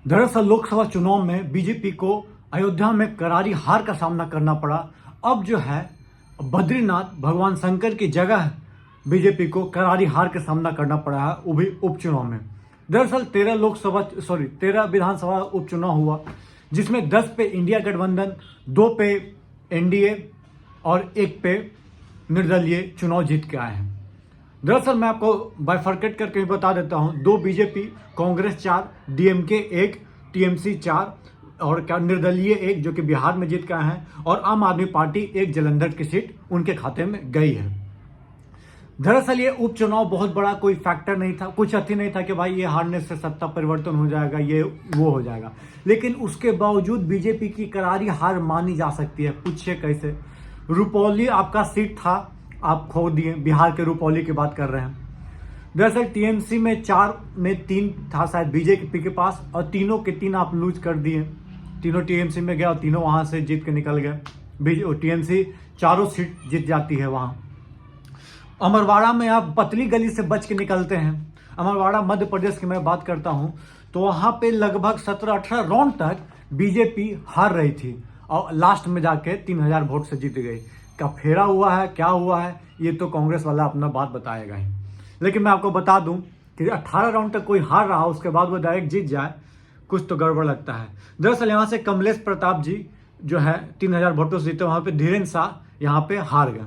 दरअसल लोकसभा चुनाव में बीजेपी को अयोध्या में करारी हार का सामना करना पड़ा। अब जो है बद्रीनाथ भगवान शंकर की जगह बीजेपी को करारी हार का सामना करना पड़ा है, वो भी उपचुनाव में। दरअसल 13 विधानसभा उपचुनाव हुआ, जिसमें 10 पे इंडिया गठबंधन, 2 पे एनडीए और 1 पे निर्दलीय चुनाव जीत के आए हैं। दरअसल मैं आपको बाइफरकेट करके बता देता हूं, 2 बीजेपी, कांग्रेस 4, डीएमके 1, टीएमसी 4 और क्या निर्दलीय 1 जो कि बिहार में जीत के आए हैं, और आम आदमी पार्टी 1 जालंधर की सीट उनके खाते में गई है। दरअसल ये उपचुनाव बहुत बड़ा कोई फैक्टर नहीं था, कुछ अति नहीं था कि भाई ये हारने से सत्ता परिवर्तन हो जाएगा, ये वो हो जाएगा। लेकिन उसके बावजूद बीजेपी की करारी हार मानी जा सकती है। पूछिए कैसे? रुपौली आपका सीट था, आप खो दिए। बिहार के रुपौली की बात कर रहे हैं। दरअसल टीएमसी में 4 में 3 था शायद बीजेपी के पास, और तीनों के 3 आप लूज कर दिए। तीनों टीएमसी में गए और तीनों वहां से जीत के निकल गए। टीएमसी चारों सीट जीत जाती है वहां। अमरवाड़ा में आप पतली गली से बच के निकलते हैं। अमरवाड़ा मध्य प्रदेश की मैं बात करता हूं, तो वहां पे लगभग 17-18 राउंड तक बीजेपी हार रही थी और लास्ट में जाके 3000 वोट से जीत गई। क्या फेरा हुआ है, क्या हुआ है, ये तो कांग्रेस वाला अपना बात बताएगा ही। लेकिन मैं आपको बता दूं कि 18 राउंड तक कोई हार रहा, उसके बाद वो डायरेक्ट जीत जाए, कुछ तो गड़बड़ लगता है। दरअसल यहाँ से कमलेश प्रताप जी जो है 3000 वोटों से जीते, वहां पे धीरेन्द्र शाह यहाँ पे हार गए।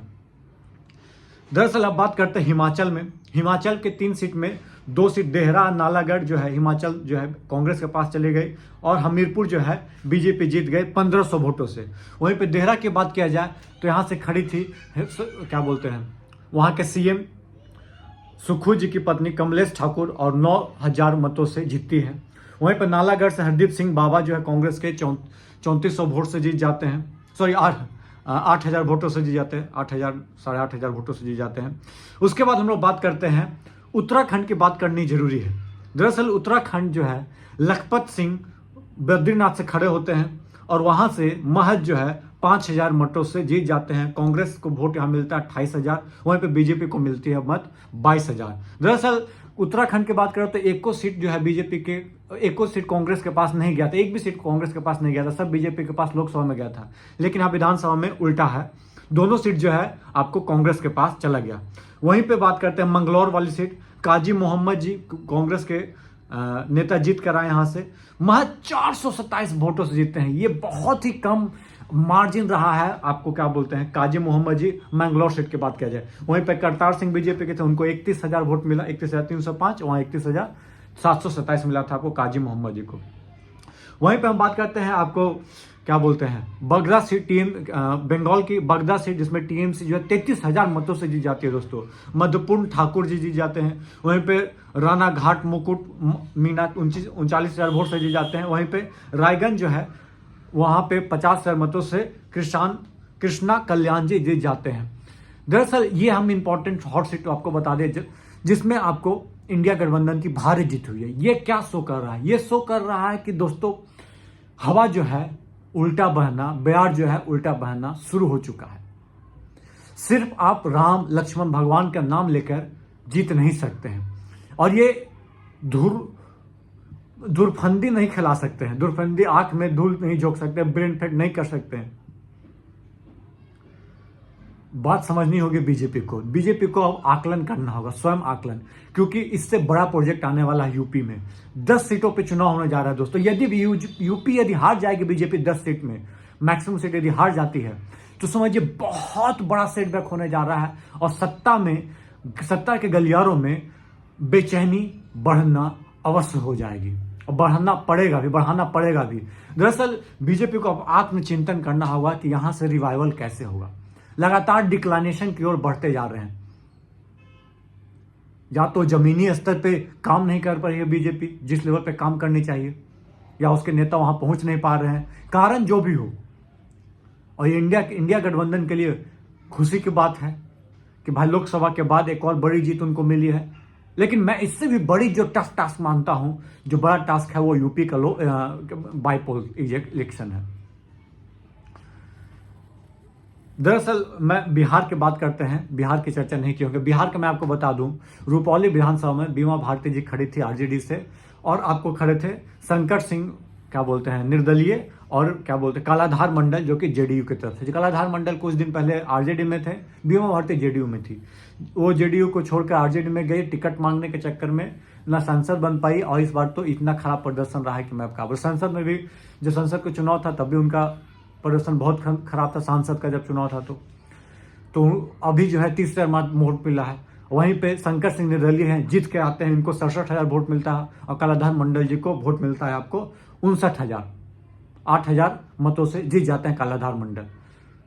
दरअसल अब बात करते हैं हिमाचल में। हिमाचल के 3 सीट में 2 सीट देहरा नालागढ़ जो है हिमाचल जो है कांग्रेस के पास चली गई, और हमीरपुर जो है बीजेपी जीत गए 1500 वोटों से। वहीं पे देहरा की बात किया जाए तो यहाँ से खड़ी थी क्या बोलते हैं वहाँ के सीएम सुखू जी की पत्नी कमलेश ठाकुर, और 9000 मतों से जीतती है। वहीं पर नालागढ़ से हरदीप सिंह बाबा जो है कांग्रेस के 3400 वोट से जीत जाते हैं। सॉरी 8000 वोटों से जीत जाते हैं, 8000 साढ़े 8000 वोटों से जीत जाते हैं। उसके बाद हम लोग बात करते हैं उत्तराखंड की बात करनी जरूरी है। दरअसल उत्तराखंड जो है लखपत सिंह बद्रीनाथ से खड़े होते हैं, और वहां से महज जो है 5000 मतों से जीत जाते हैं। कांग्रेस को वोट यहाँ मिलता है 28,000, वहीं पे बीजेपी को मिलती है मत 22,000। दरअसल उत्तराखंड की बात करें तो एक को सीट जो है बीजेपी के, एक को सीट कांग्रेस के पास नहीं गया था, एक भी सीट कांग्रेस के पास नहीं गया था, सब बीजेपी के पास लोकसभा में गया था। लेकिन यहाँ विधानसभा में उल्टा है, दोनों सीट जो है आपको कांग्रेस के पास चला गया। वहीं पे बात करते हैं मंगलौर वाली सीट, काजी मोहम्मद जी कांग्रेस के नेता जीत कर आए, यहाँ से महज 427 वोटों से जीतते हैं। ये बहुत ही कम मार्जिन रहा है। आपको क्या बोलते हैं, काजी मोहम्मद जी मैंगलोर सीट की बात किया जाए। वहीं पे करतार सिंह बीजेपी के थे, उनको 31,000 वोट मिला, 31,305, वहां 31,727 मिला था आपको काजी मोहम्मद जी को। वहीं पे हम बात करते हैं आपको क्या बोलते हैं बगदा सीट, बंगाल की बगदा सीट, जिसमें टीएमसी जो है 33,000 मतों से जीत जाती है दोस्तों। मधुपुर ठाकुर जी जीत जाते हैं। वहीं पे राना घाट मुकुट मीना 39,000 वोट से जीत जाते हैं। वहीं पे रायगंज जो है वहां पे 50,000 मतों से कृष्णा कल्याण जी जीत जाते हैं। दरअसल ये हम इंपॉर्टेंट हॉट सीट आपको बता दें, जिसमें आपको इंडिया गठबंधन की भारी जीत हुई है। ये क्या शो कर रहा है? ये शो कर रहा है कि दोस्तों हवा जो है उल्टा बहना, बयार जो है उल्टा बहना शुरू हो चुका है। सिर्फ आप राम लक्ष्मण भगवान का नाम लेकर जीत नहीं सकते हैं, और ये धुरफंदी नहीं खिला सकते हैं, धुरफंदी आंख में धूल नहीं झोंक सकते, ब्रेन फेड नहीं कर सकते हैं। बात समझनी होगी बीजेपी को। बीजेपी को अब आकलन करना होगा, स्वयं आकलन, क्योंकि इससे बड़ा प्रोजेक्ट आने वाला है यूपी में। 10 सीटों पे चुनाव होने जा रहा है दोस्तों। यदि यूपी यदि हार जाएगी बीजेपी 10 सीट में, मैक्सिमम सीट यदि हार जाती है, तो समझिए बहुत बड़ा सेटबैक होने जा रहा है, और सत्ता के गलियारों में बेचैनी बढ़ना अवश्य हो जाएगी, और बढ़ाना पड़ेगा भी। दरअसल बीजेपी को अब आत्मचिंतन करना होगा कि यहां से रिवाइवल कैसे होगा। लगातार डिक्लाइनेशन की ओर बढ़ते जा रहे हैं। या तो जमीनी स्तर पे काम नहीं कर पा रही है बीजेपी जिस लेवल पे काम करनी चाहिए, या उसके नेता वहां पहुंच नहीं पा रहे हैं, कारण जो भी हो। और ये इंडिया गठबंधन के लिए खुशी की बात है कि भाई लोकसभा के बाद एक और बड़ी जीत उनको मिली है। लेकिन मैं इससे भी बड़ी जो टफ टास्क मानता हूं, जो बड़ा टास्क है, वो यूपी का बाईपोल इलेक्शन है। दरअसल मैं बिहार की बात करते हैं, बिहार की चर्चा नहीं की होगी। बिहार का मैं आपको बता दूं, रुपौली विधानसभा में बीमा भारती जी खड़ी थी आरजेडी से, और आपको खड़े थे शंकर सिंह क्या बोलते हैं निर्दलीय और क्या बोलते हैं कालाधार मंडल जो कि जेडीयू की तरफ से। कालाधार मंडल कुछ दिन पहले आरजेडी में थे, बीमा भारती जेडीयू में थी, वो जेडीयू को छोड़कर आरजेडी में गई टिकट मांगने के चक्कर में, ना संसद बन पाई और इस बार तो इतना खराब प्रदर्शन रहा है कि मैं आपका बोल। संसद में भी जो संसद का चुनाव था तब भी उनका प्रदर्शन बहुत खराब था, सांसद का जब चुनाव था तो अभी जो है तीसरे वोट मिला है। वहीं पे शंकर सिंह निर्दलीय हैं, जीत के आते हैं, इनको 67,000 वोट मिलता है और कालाधार मंडल जी को वोट मिलता है आपको 59,000, 8,000 मतों से जीत जाते हैं कालाधार मंडल।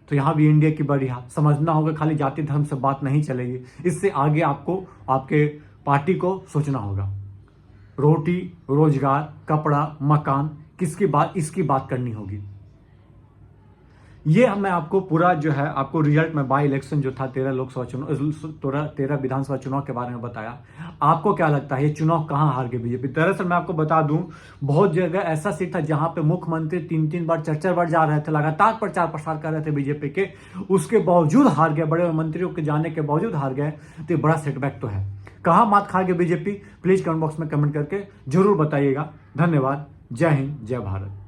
तो यहाँ भी इंडिया की बड़ी हार समझना होगा, खाली जाति धर्म से बात नहीं चलेगी, इससे आगे आपको आपके पार्टी को सोचना होगा। रोटी, रोजगार, कपड़ा, मकान, किसकी बात, इसकी बात करनी होगी। ये मैं आपको पूरा जो है आपको रिजल्ट में बाई इलेक्शन जो था 13 लोकसभा चुनाव 13 विधानसभा चुनाव के बारे में बताया। आपको क्या लगता है ये चुनाव कहां हार गई बीजेपी? दरअसल मैं आपको बता दूं, बहुत जगह ऐसा सीट था जहां पे मुख्यमंत्री 3-3 बार 4-4 बार जा रहे थे, लगातार प्रचार प्रसार कर रहे थे बीजेपी के, उसके बावजूद हार गए, बड़े मंत्रियों के जाने के बावजूद हार गए। तो बड़ा सेटबैक तो है। कहां मात खा गई बीजेपी? प्लीज कमेंट बॉक्स में कमेंट करके जरूर बताइएगा। धन्यवाद। जय हिंद, जय भारत।